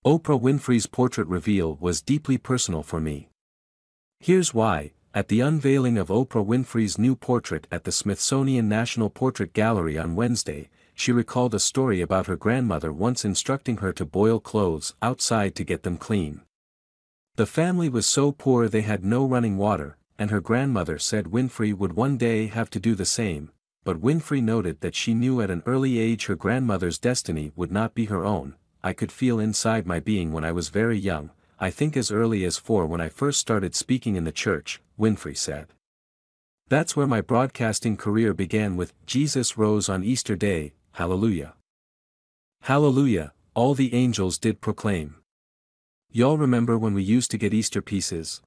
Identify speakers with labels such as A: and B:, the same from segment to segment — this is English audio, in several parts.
A: Oprah Winfrey's portrait reveal was deeply personal for me. Here's why. At the unveiling of Oprah Winfrey's new portrait at the Smithsonian National Portrait Gallery on Wednesday, she recalled a story about her grandmother once instructing her to boil clothes outside to get them clean. The family was so poor they had no running water, and her grandmother said Winfrey would one day have to do the same, but Winfrey noted that she knew at an early age her grandmother's destiny would not be her own. I could feel inside my being when I was very young, I think as early as 4 when I first started speaking in the church, Winfrey said. That's where my broadcasting career began with Jesus Rose on Easter Day, Hallelujah. Hallelujah, all the angels did proclaim. Y'all remember when we used to get Easter pieces?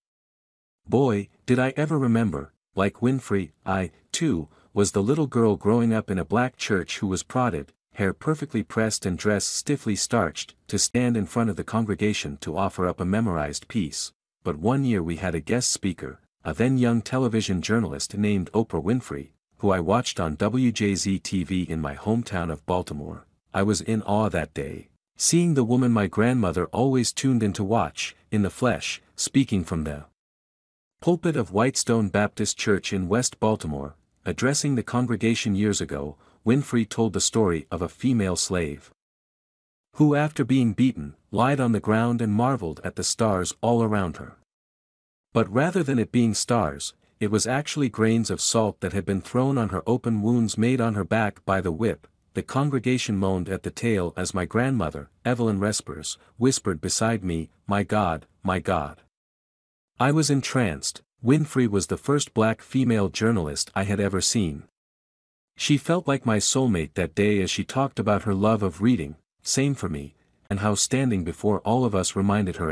A: Boy, did I ever remember. Like Winfrey, I, too, was the little girl growing up in a black church who was prodded, hair perfectly pressed and dress stiffly starched, to stand in front of the congregation to offer up a memorized piece. But one year we had a guest speaker, a then young television journalist named Oprah Winfrey, who I watched on WJZ-TV in my hometown of Baltimore. I was in awe that day, seeing the woman my grandmother always tuned in to watch, in the flesh, speaking from the pulpit of Whitestone Baptist Church in West Baltimore. Addressing the congregation years ago, Winfrey told the story of a female slave who, after being beaten, lied on the ground and marveled at the stars all around her. But rather than it being stars, it was actually grains of salt that had been thrown on her open wounds made on her back by the whip. The congregation moaned at the tale as my grandmother, Evelyn Respers, whispered beside me, "My God, my God." I was entranced. Winfrey was the first black female journalist I had ever seen. She felt like my soulmate that day as she talked about her love of reading, same for me, and how standing before all of us reminded her